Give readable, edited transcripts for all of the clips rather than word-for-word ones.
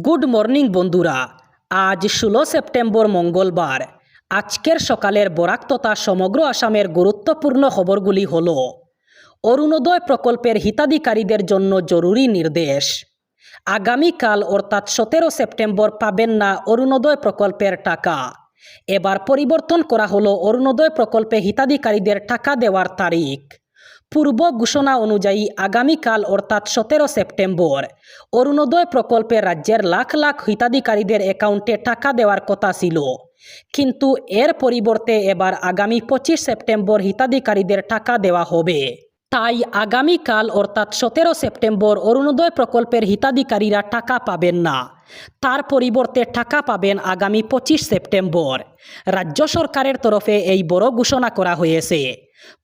Good morning বন্ধুরা। আজ 16 September মঙ্গলবার। আজকের সকালের বরাক তথা সমগ্র আসামের গুরুত্বপূর্ণ খবরগুলি হল: অরুণোদয় প্রকল্পের হিতাধিকারীদের জন্য জরুরি নির্দেশ। আগামীকাল অর্থাৎ 17 সেপ্টেম্বর পাবেন না অরুণোদয় প্রকল্পের টাকা। এবার পরিবর্তন করা হলো অরুণোদয় প্রকল্পে হিতাধিকারীদের টাকা দেওয়ার তারিখ। পূর্ব ঘোষণা অনুযায়ী আগামীকাল অর্থাৎ 17 সেপ্টেম্বর অরুণোদয় প্রকল্পে রাজ্যের লাখ লাখ হিতাধিকারীদের অ্যাকাউন্টে টাকা দেওয়ার কথা ছিল, কিন্তু এর পরিবর্তে এবার আগামী 25 সেপ্টেম্বর হিতাধিকারীদের টাকা দেওয়া হবে। তাই আগামীকাল অর্থাৎ 17 সেপ্টেম্বর অরুণোদয় প্রকল্পের হিতাধিকারীরা টাকা পাবেন না। তার পরিবর্তে টাকা পাবেন আগামী 25 সেপ্টেম্বর। রাজ্য সরকারের তরফে এই বড় ঘোষণা করা হয়েছে।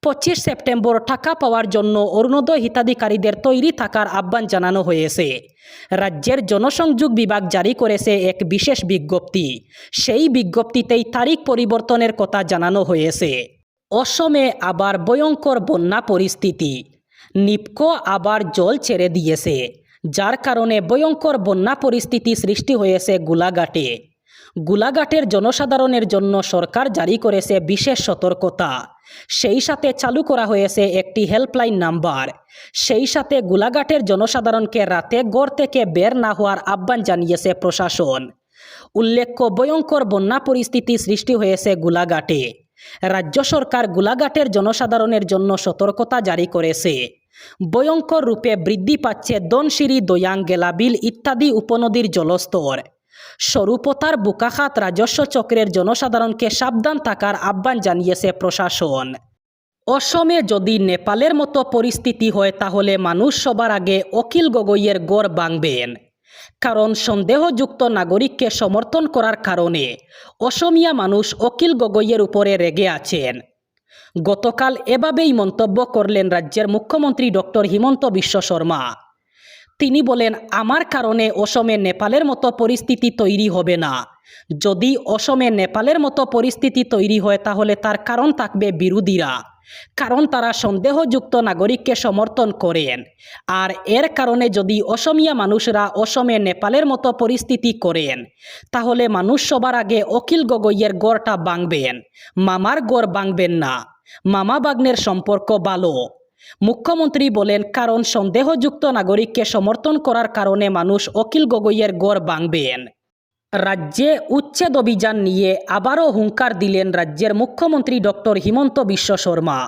25 সেপ্টেম্বর টাকা পাওয়ার জন্য অরুণোদয় হিতাধিকারীদের তৈরি থাকার আহ্বান জানানো হয়েছে। রাজ্যের জনসংযোগ বিভাগ জারি করেছে এক বিশেষ বিজ্ঞপ্তি। সেই বিজ্ঞপ্তিতেই তারিখ পরিবর্তনের কথা জানানো হয়েছে। অসমে আবার ভয়ঙ্কর বন্যা পরিস্থিতি। নিপকো আবার জল ছেড়ে দিয়েছে, যার কারণে ভয়ঙ্কর বন্যা পরিস্থিতি সৃষ্টি হয়েছে গোলাঘাটে। গোলাঘাটের জনসাধারণের জন্য সরকার জারি করেছে বিশেষ সতর্কতা। সেই সাথে চালু করা হয়েছে একটি হেল্পলাইন নাম্বার। সেই সাথে গোলাঘাটের জনসাধারণকে রাতে ঘর থেকে বের না হওয়ার আহ্বান জানিয়েছে প্রশাসন। উল্লেখ্য, ভয়ঙ্কর বন্যা পরিস্থিতি সৃষ্টি হয়েছে গোলাঘাটে। রাজ্য সরকার গোলাঘাটের জনসাধারণের জন্য সতর্কতা জারি করেছে। ভয়ঙ্কর রূপে বৃদ্ধি পাচ্ছে ধনশিরি, দয়াং, গেলাবিল ইত্যাদি উপনদীর জলস্তর। স্বরূপতার বুকাখাত রাজস্ব চক্রের জনসাধারণকে সাবধান থাকার আহ্বান জানিয়েছে প্রশাসন। অসমে যদি নেপালের মতো পরিস্থিতি হয়, তাহলে মানুষ সবার আগে অখিল গগৈয়ের গড় ভাঙবেন। কারণ সন্দেহযুক্ত নাগরিককে সমর্থন করার কারণে অসমিয়া মানুষ অখিল গগৈয়ের উপরে রেগে আছেন। গতকাল এভাবেই মন্তব্য করলেন রাজ্যের মুখ্যমন্ত্রী ডক্টর হিমন্ত বিশ্ব শর্মা। তিনি বলেন, আমার কারণে অসমে নেপালের মতো পরিস্থিতি তৈরি হবে না। যদি অসমে নেপালের মতো পরিস্থিতি তৈরি হয়, তাহলে তার কারণ থাকবে বিরোধীরা। কারণ তারা সন্দেহযুক্ত নাগরিককে সমর্থন করেন। আর এর কারণে যদি অসমিয়া মানুষরা অসমে নেপালের মতো পরিস্থিতি করেন, তাহলে মানুষ সবার আগে অখিল গগৈয়ের গড়টা ভাঙবেন, মামার গড় ভাঙবেন না। মামা ভাগ্নের সম্পর্ক ভালো। মুখ্যমন্ত্রী বলেন, কারণ সন্দেহযুক্ত নাগরিককে সমর্থন করার কারণে মানুষ অখিল গগৈয়ের গড় ভাঙবেন। রাজ্যে উচ্ছেদ অভিযান নিয়ে আবারও হুঙ্কার দিলেন রাজ্যের মুখ্যমন্ত্রী ডক্টর হিমন্ত বিশ্ব শর্মা।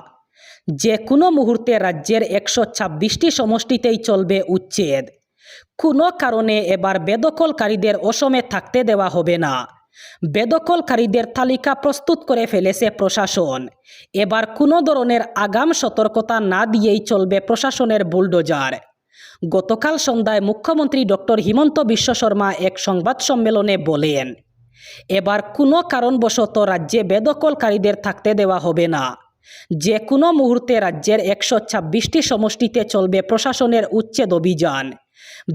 যে কোনো মুহূর্তে রাজ্যের 126টি সমষ্টিতেই চলবে উচ্ছেদ। কোনো কারণে এবার বেদখলকারীদের অসমে থাকতে দেওয়া হবে না। বেদখলকারীদের তালিকা প্রস্তুত করে ফেলেছে প্রশাসন। এবার কোনো ধরনের আগাম সতর্কতা না দিয়েই চলবে প্রশাসনের বুলডোজার। গতকাল সন্ধ্যায় মুখ্যমন্ত্রী ডক্টর হিমন্ত বিশ্ব শর্মা এক সংবাদ সম্মেলনে বলেন, এবার কোনো কারণবশত রাজ্যে বেদখলকারীদের থাকতে দেওয়া হবে না। যে কোনো মুহূর্তে রাজ্যের 126টি সমষ্টিতে চলবে প্রশাসনের উচ্ছেদ অভিযান।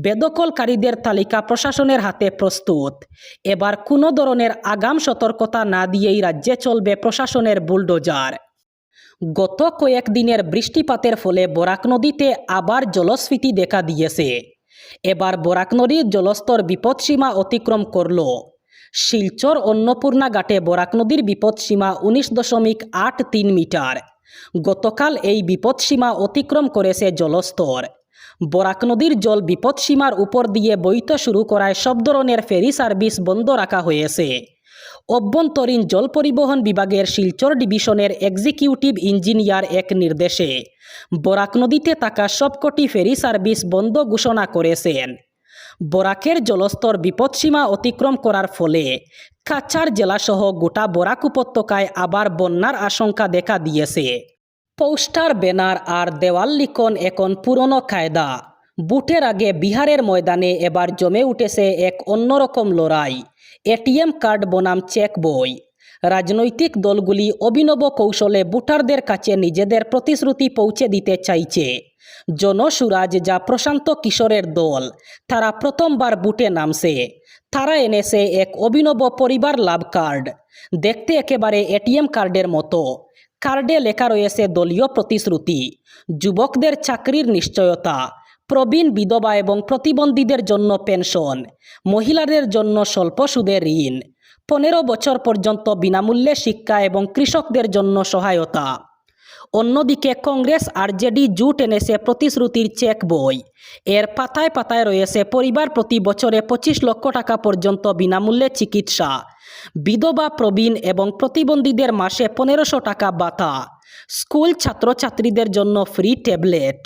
বেদখলকারীদের তালিকা প্রশাসনের হাতে প্রস্তুত। এবার কোনো ধরনের আগাম সতর্কতা না দিয়েই রাজ্যে চলবে প্রশাসনের বুলডোজার। গত কয়েকদিনের বৃষ্টিপাতের ফলে বরাক নদীতে আবার জলস্ফীতি দেখা দিয়েছে। এবার বরাক নদীর জলস্তর বিপদসীমা অতিক্রম করল। শিলচর অন্নপূর্ণা ঘাটে বরাক নদীর বিপদসীমা 19.83 মিটার। গতকাল এই বিপদসীমা অতিক্রম করেছে জলস্তর। বরাক নদীর জল বিপদসীমার উপর দিয়ে বইতে শুরু করায় সব ধরনের ফেরি সার্ভিস বন্ধ রাখা হয়েছে। অভ্যন্তরীণ জল পরিবহন বিভাগের শিলচর ডিভিশনের এক্সিকিউটিভ ইঞ্জিনিয়ার এক নির্দেশে বরাক নদীতে থাকা সবকটি ফেরি সার্ভিস বন্ধ ঘোষণা করেছেন। বরাকের জলস্তর বিপদসীমা অতিক্রম করার ফলে কাছাড় জেলাসহ গোটা বরাক উপত্যকায় আবার বন্যার আশঙ্কা দেখা দিয়েছে। পোস্টার, ব্যানার আর দেওয়াল লিখন এখন পুরনো কায়দা। বুটের আগে বিহারের ময়দানে এবার জমে উঠেছে এক অন্যরকম লড়াই। এটিএম কার্ড বনাম চেক বই। রাজনৈতিক দলগুলি অভিনব কৌশলে ভোটারদের কাছে নিজেদের প্রতিশ্রুতি পৌঁছে দিতে চাইছে। জনসুরাজ, যা প্রশান্ত কিশোরের দল, তারা প্রথমবার বুটে নামছে। তারা এনেছে এক অভিনব পরিবার লাভ কার্ড। দেখতে একেবারে এটিএম কার্ডের মতো। কার্ডে লেখা রয়েছে দলীয় প্রতিশ্রুতি, যুবকদের চাকরির নিশ্চয়তা, প্রবীণ বিধবা এবং প্রতিবন্ধীদের জন্য পেনশন, মহিলাদের জন্য স্বল্প সুদের ঋণ, 15 বছর পর্যন্ত বিনামূল্যে শিক্ষা এবং কৃষকদের জন্য সহায়তা। অন্যদিকে কংগ্রেস আরজেডি জোট এনেছে প্রতিশ্রুতির চেক বই। এর পাতায় পাতায় রয়েছে পরিবার প্রতি বছরে 25 লক্ষ টাকা পর্যন্ত বিনামূল্যে চিকিৎসা, বিধবা, প্রবীণ এবং প্রতিবন্ধীদের মাসে 1500 টাকা ভাতা, স্কুল ছাত্রছাত্রীদের জন্য ফ্রি ট্যাবলেট,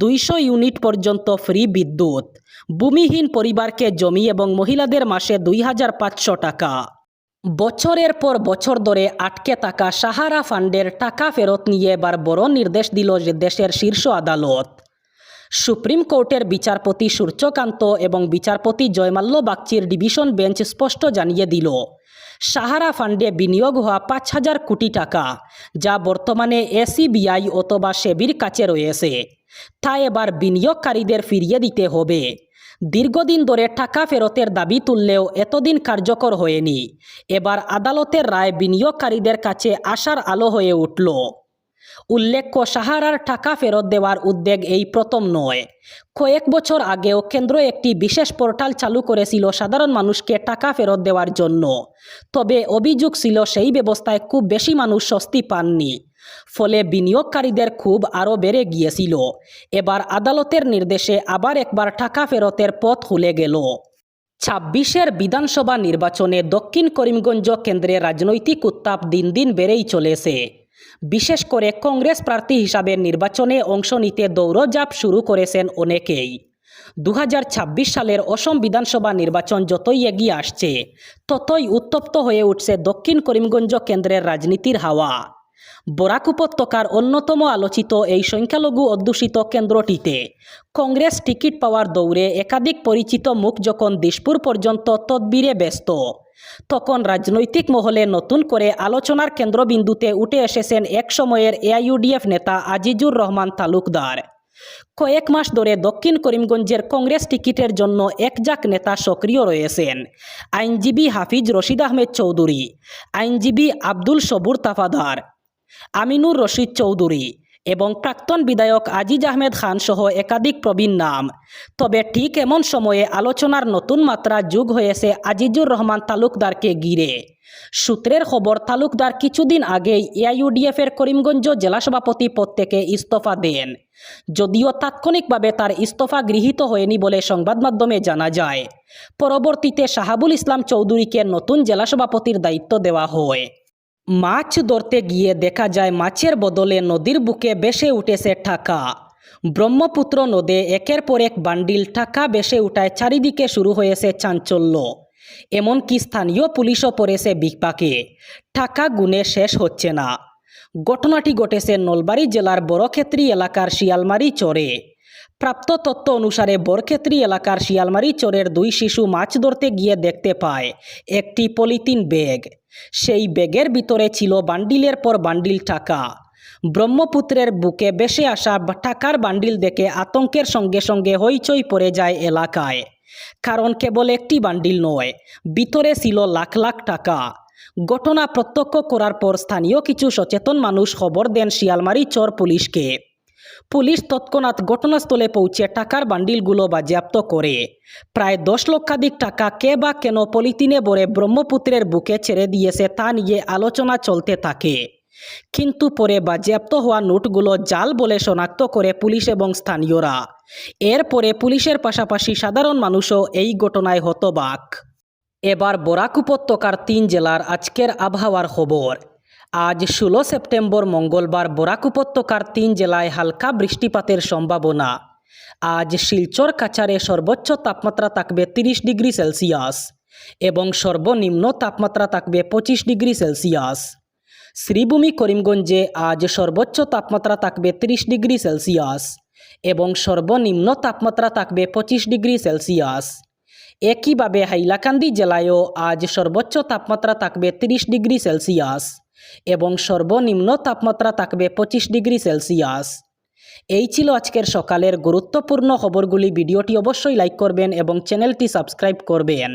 200 ইউনিট পর্যন্ত ফ্রি বিদ্যুৎ, ভূমিহীন পরিবারকে জমি এবং মহিলাদের মাসে 2500 টাকা। বছরের পর বছর ধরে আটকে থাকা সাহারা ফান্ডের টাকা ফেরত নিয়ে এবার বড় নির্দেশ দিল দেশের শীর্ষ আদালত। সুপ্রিম কোর্টের বিচারপতি সূর্যকান্ত এবং বিচারপতি জয়মাল্য বাগচির ডিভিশন বেঞ্চ স্পষ্ট জানিয়ে দিল, সাহারা ফান্ডে বিনিয়োগ হওয়া 5000 কোটি টাকা, যা বর্তমানে এসিবিআই অথবা সেবির কাছে রয়েছে, তা এবার বিনিয়োগকারীদের ফিরিয়ে দিতে হবে। দীর্ঘদিন ধরে টাকা ফেরতের দাবি তুললেও এতদিন কার্যকর হয়নি। এবার আদালতের রায় বিনিয়োগকারীদের কাছে আশার আলো হয়ে উঠল। উল্লেখ্য, সাহারার টাকা ফেরত দেওয়ার উদ্যোগ এই প্রথম নয়। কয়েক বছর আগেও কেন্দ্র একটি বিশেষ পোর্টাল চালু করেছিল সাধারণ মানুষকে টাকা ফেরত দেওয়ার জন্য। তবে অভিযোগ ছিল সেই ব্যবস্থায় খুব বেশি মানুষ স্বস্তি পাননি, ফলে বিনিয়োগকারীদের ক্ষোভ আরও বেড়ে গিয়েছিল। এবার আদালতের নির্দেশে আবার একবার টাকা ফেরতের পথ খুলে গেল। 26-এর বিধানসভা নির্বাচনে দক্ষিণ করিমগঞ্জ কেন্দ্রে রাজনৈতিক উত্তাপ দিন দিন বেড়েই চলেছে। বিশেষ করে কংগ্রেস প্রার্থী হিসাবে নির্বাচনে অংশ নিতে দৌড়ঝাঁপ শুরু করেছেন অনেকেই। 2026 সালের অসম বিধানসভা নির্বাচন যতই এগিয়ে আসছে, ততই উত্তপ্ত হয়ে উঠছে দক্ষিণ করিমগঞ্জ কেন্দ্রের রাজনীতির হাওয়া। বরাক উপত্যকার অন্যতম আলোচিত এই সংখ্যালঘু অধ্যুষিত কেন্দ্রটিতে কংগ্রেস টিকিট পাওয়ার দৌড়ে একাধিক পরিচিত মুখ যখন দিশপুর পর্যন্ত তদবিরে ব্যস্ত, তখন রাজনৈতিক মহলে নতুন করে আলোচনার কেন্দ্রবিন্দুতে উঠে এসেছেন এক সময়ের এআইইউডিএফ নেতা আজিজুর রহমান তালুকদার। কয়েক মাস ধরে দক্ষিণ করিমগঞ্জের কংগ্রেস টিকিটের জন্য একজাক নেতা সক্রিয় রয়েছেন। আইনজীবী হাফিজ রশিদ আহমেদ চৌধুরী, আইনজীবী আব্দুল সবুর তাফাদার, আমিনুর রশিদ চৌধুরী এবং প্রাক্তন বিধায়ক আজিজ আহমেদ খান সহ একাধিক প্রবীণ নাম। তবে ঠিক এমন সময়ে আলোচনার নতুন মাত্রা যোগ হয়েছে আজিজুর রহমান তালুকদারকে ঘিরে। সূত্রের খবর, তালুকদার কিছুদিন আগেই এআইইউডিএফের করিমগঞ্জ জেলা সভাপতি পদ থেকে ইস্তফা দেন, যদিও তাৎক্ষণিকভাবে তার ইস্তফা গৃহীত হয়নি বলে সংবাদ মাধ্যমে জানা যায়। পরবর্তীতে শাহাবুল ইসলাম চৌধুরীকে নতুন জেলা সভাপতির দায়িত্ব দেওয়া হয়। মাছ ধরতে গিয়ে দেখা যায় মাছের বদলে নদীর বুকে ভেসে উঠেছে টাকা। ব্রহ্মপুত্র নদে একের পর এক বান্ডিল টাকা ভেসে উঠায় চারিদিকে শুরু হয়েছে চাঞ্চল্য। এমনকি স্থানীয় পুলিশও পড়েছে বিপাকে। টাকা গুনে শেষ হচ্ছে না। ঘটনাটি ঘটেছে নলবাড়ী জেলার বড়ক্ষেত্রী এলাকার শিয়ালমারি চরে। প্রাপ্ত তথ্য অনুসারে বরক্ষেত্রী এলাকার শিয়ালমারি চরের 2 শিশু মাছ ধরতে গিয়ে দেখতে পায় একটি পলিথিন ব্যাগ। সেই ব্যাগের ভিতরে ছিল বান্ডিলের পর বান্ডিল টাকা। ব্রহ্মপুত্রের বুকে ভেসে আসা টাকার বান্ডিল দেখে আতঙ্কের সঙ্গে সঙ্গে হইচই পড়ে যায় এলাকায়। কারণ কেবল একটি বান্ডিল নয়, ভিতরে ছিল লাখ লাখ টাকা। ঘটনা প্রত্যক্ষ করার পর স্থানীয় কিছু সচেতন মানুষ খবর দেন শিয়ালমারি চর পুলিশকে। পুলিশ তৎক্ষণাৎ ঘটনাস্থলে পৌঁছে টাকার বান্ডিলগুলো বাজেয়াপ্ত করে। প্রায় 10 লক্ষাধিক টাকা কে বা কেন পলিথিনে ভরে ব্রহ্মপুত্রের বুকে ছেড়ে দিয়েছে তা নিয়ে আলোচনা চলতে থাকে। কিন্তু পরে বাজেয়াপ্ত হওয়া নোটগুলো জাল বলে শনাক্ত করে পুলিশ এবং স্থানীয়রা। এরপরে পুলিশের পাশাপাশি সাধারণ মানুষও এই ঘটনায় হতবাক। এবার বরাক উপত্যকার 3 জেলার আজকের আবহাওয়ার খবর। আজ 16 সেপ্টেম্বর মঙ্গলবার বরাক উপত্যকার 3 জেলায় হালকা বৃষ্টিপাতের সম্ভাবনা। আজ শিলচর কাছাড়ে সর্বোচ্চ তাপমাত্রা থাকবে 30 ডিগ্রি সেলসিয়াস এবং সর্বনিম্ন তাপমাত্রা থাকবে 25 ডিগ্রি সেলসিয়াস। শ্রীভূমি করিমগঞ্জে আজ সর্বোচ্চ তাপমাত্রা থাকবে 30 ডিগ্রি সেলসিয়াস এবং সর্বনিম্ন তাপমাত্রা থাকবে 25 ডিগ্রি সেলসিয়াস। একইভাবে হাইলাকান্দি জেলায়ও আজ সর্বোচ্চ তাপমাত্রা থাকবে 30 ডিগ্রি সেলসিয়াস এবং সর্বনিম্ন তাপমাত্রা থাকবে 25 ডিগ্রি সেলসিয়াস। এই ছিল আজকের সকালের গুরুত্বপূর্ণ খবরগুলি। ভিডিওটি অবশ্যই লাইক করবেন এবং চ্যানেলটি সাবস্ক্রাইব করবেন।